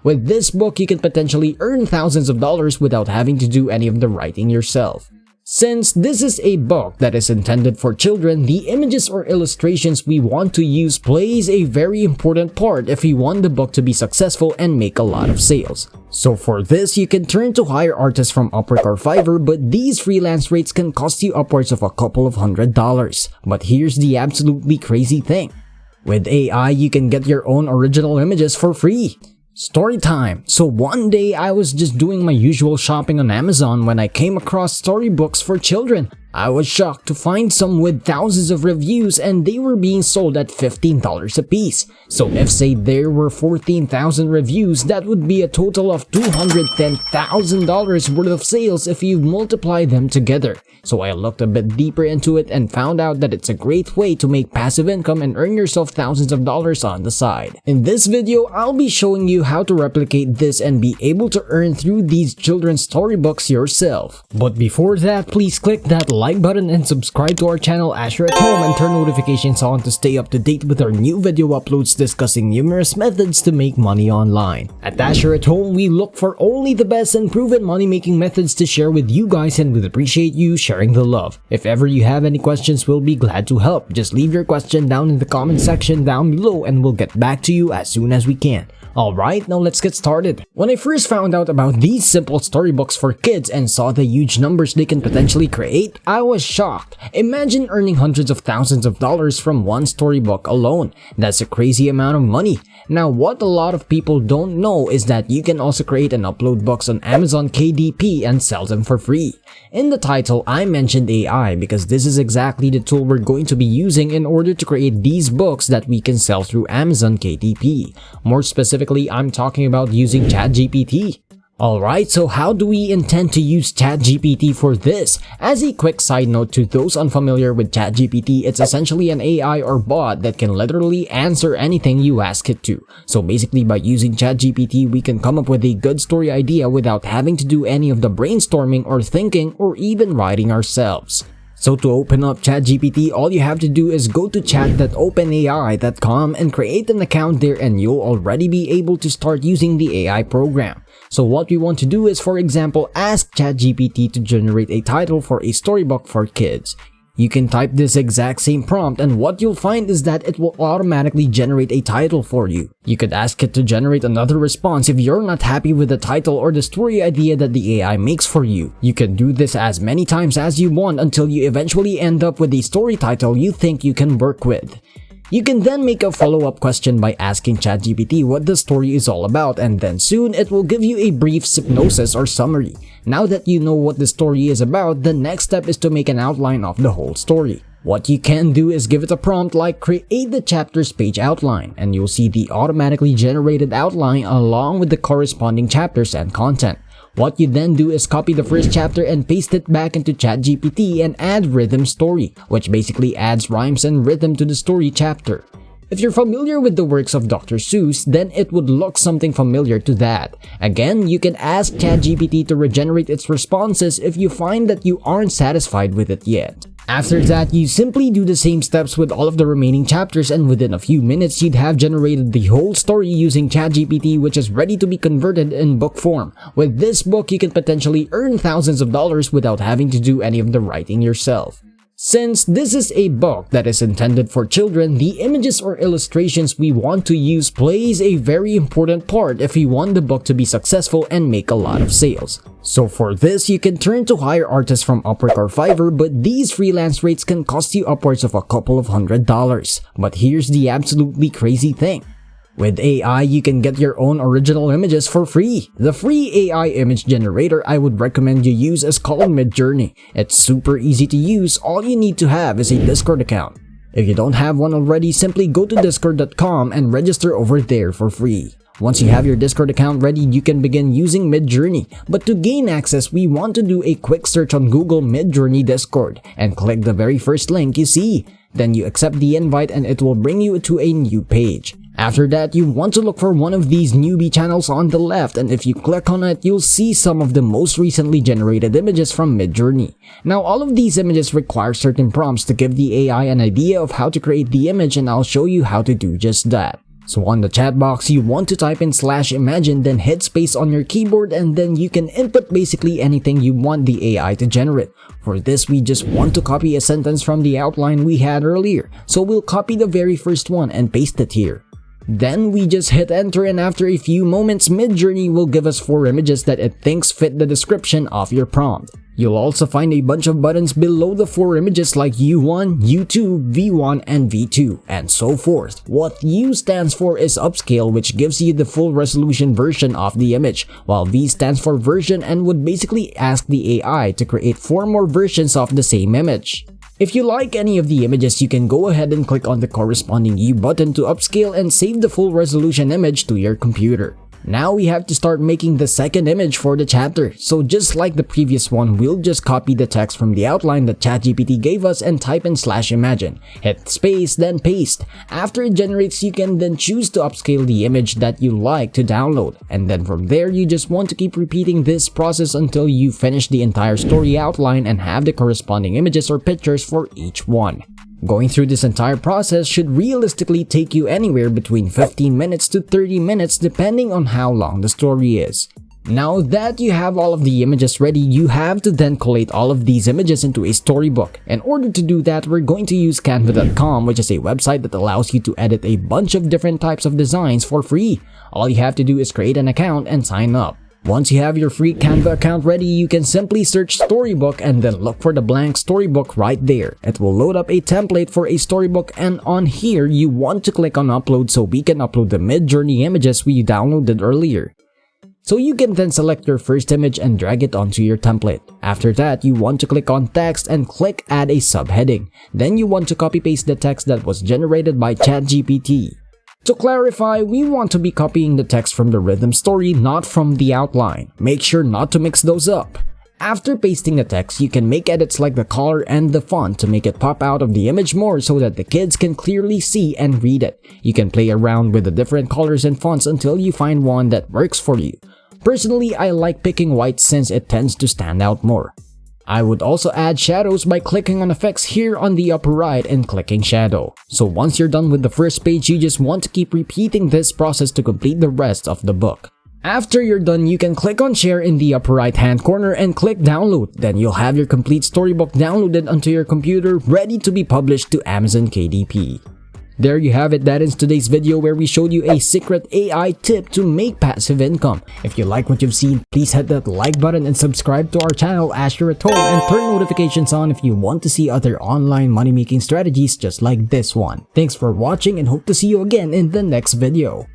With this book, you can potentially earn thousands of dollars without having to do any of the writing yourself. Since this is a book that is intended for children, the images or illustrations we want to use plays a very important part if we want the book to be successful and make a lot of sales. So for this, you can turn to hire artists from Upwork or Fiverr, but these freelance rates can cost you upwards of a couple of $100s. But here's the absolutely crazy thing. With AI, you can get your own original images for free. Story time. So one day I was just doing my usual shopping on Amazon when I came across storybooks for children. I was shocked to find some with thousands of reviews and they were being sold at $15 a piece. So if say there were 14,000 reviews, that would be a total of $210,000 worth of sales if you multiply them together. So I looked a bit deeper into it and found out that it's a great way to make passive income and earn yourself thousands of dollars on the side. In this video, I'll be showing you how to replicate this and be able to earn through these children's storybooks yourself. But before that, please click that like button and subscribe to our channel as you're at home and turn notifications on to stay up to date with our new video uploads discussing numerous methods to make money online. At Asher at Home, we look for only the best and proven money-making methods to share with you guys, and we'd appreciate you sharing the love. If ever you have any questions, we'll be glad to help. Just leave your question down in the comment section down below and we'll get back to you as soon as we can. Alright, now let's get started. When I first found out about these simple storybooks for kids and saw the huge numbers they can potentially create, I was shocked. Imagine earning hundreds of thousands of dollars from one storybook alone. That's a crazy amount of money. Now, what a lot of people don't know is that you can also create and upload books on Amazon KDP and sell them for free. In the title, I mentioned AI because this is exactly the tool we're going to be using in order to create these books that we can sell through Amazon KDP. More specifically, I'm talking about using ChatGPT. Alright, so how do we intend to use ChatGPT for this? As a quick side note to those unfamiliar with ChatGPT, it's essentially an AI or bot that can literally answer anything you ask it to. So basically, by using ChatGPT, we can come up with a good story idea without having to do any of the brainstorming or thinking or even writing ourselves. So to open up ChatGPT, all you have to do is go to chat.openai.com and create an account there, and you'll already be able to start using the AI program. So what we want to do is, for example, ask ChatGPT to generate a title for a storybook for kids. You can type this exact same prompt and what you'll find is that it will automatically generate a title for you. You could ask it to generate another response if you're not happy with the title or the story idea that the AI makes for you. You can do this as many times as you want until you eventually end up with a story title you think you can work with. You can then make a follow-up question by asking ChatGPT what the story is all about, and then soon it will give you a brief synopsis or summary. Now that you know what the story is about, the next step is to make an outline of the whole story. What you can do is give it a prompt like create the chapters page outline, and you'll see the automatically generated outline along with the corresponding chapters and content. What you then do is copy the first chapter and paste it back into ChatGPT and add rhythm story, which basically adds rhymes and rhythm to the story chapter. If you're familiar with the works of Dr. Seuss, then it would look something familiar to that. Again, you can ask ChatGPT to regenerate its responses if you find that you aren't satisfied with it yet. After that, you simply do the same steps with all of the remaining chapters, and within a few minutes, you'd have generated the whole story using ChatGPT, which is ready to be converted in book form. With this book, you can potentially earn thousands of dollars without having to do any of the writing yourself. Since this is a book that is intended for children, the images or illustrations we want to use plays a very important part if we want the book to be successful and make a lot of sales. So for this, you can turn to hire artists from Upwork or Fiverr, but these freelance rates can cost you upwards of a couple of $100s. But here's the absolutely crazy thing. With AI, you can get your own original images for free. The free AI image generator I would recommend you use is called Midjourney. It's super easy to use. All you need to have is a Discord account. If you don't have one already, simply go to discord.com and register over there for free. Once you have your Discord account ready, you can begin using Midjourney. But to gain access, we want to do a quick search on Google Midjourney Discord and click the very first link you see. Then you accept the invite and it will bring you to a new page. After that, you want to look for one of these newbie channels on the left, and if you click on it, you'll see some of the most recently generated images from Midjourney. Now, all of these images require certain prompts to give the AI an idea of how to create the image, and I'll show you how to do just that. So on the chat box, you want to type in /imagine, then hit space on your keyboard, and then you can input basically anything you want the AI to generate. For this, we just want to copy a sentence from the outline we had earlier. So we'll copy the very first one and paste it here. Then we just hit enter, and after a few moments, Midjourney will give us 4 images that it thinks fit the description of your prompt. You'll also find a bunch of buttons below the 4 images like U1, U2, V1, and V2, and so forth. What U stands for is upscale, which gives you the full resolution version of the image, while V stands for version and would basically ask the AI to create 4 more versions of the same image. If you like any of the images, you can go ahead and click on the corresponding U button to upscale and save the full resolution image to your computer. Now we have to start making the second image for the chapter. So just like the previous one, we'll just copy the text from the outline that ChatGPT gave us and type in /imagine. Hit space, then paste. After it generates, you can then choose to upscale the image that you like to download. And then from there, you just want to keep repeating this process until you finish the entire story outline and have the corresponding images or pictures for each one. Going through this entire process should realistically take you anywhere between 15 minutes to 30 minutes depending on how long the story is. Now that you have all of the images ready, you have to then collate all of these images into a storybook. In order to do that, we're going to use canva.com, which is a website that allows you to edit a bunch of different types of designs for free. All you have to do is create an account and sign up. Once you have your free Canva account ready, you can simply search Storybook and then look for the blank Storybook right there. It will load up a template for a storybook, and on here, you want to click on Upload so we can upload the Midjourney images we downloaded earlier. So you can then select your first image and drag it onto your template. After that, you want to click on Text and click Add a subheading. Then you want to copy-paste the text that was generated by ChatGPT. To clarify, we want to be copying the text from the rhythm story, not from the outline. Make sure not to mix those up. After pasting the text, you can make edits like the color and the font to make it pop out of the image more so that the kids can clearly see and read it. You can play around with the different colors and fonts until you find one that works for you. Personally, I like picking white since it tends to stand out more. I would also add shadows by clicking on effects here on the upper right and clicking shadow. So once you're done with the first page, you just want to keep repeating this process to complete the rest of the book. After you're done, you can click on share in the upper right hand corner and click download. Then you'll have your complete storybook downloaded onto your computer, ready to be published to Amazon KDP. There you have it. That is today's video where we showed you a secret AI tip to make passive income. If you like what you've seen, please hit that like button and subscribe to our channel as you're at home, and turn notifications on if you want to see other online money-making strategies just like this one. Thanks for watching and hope to see you again in the next video.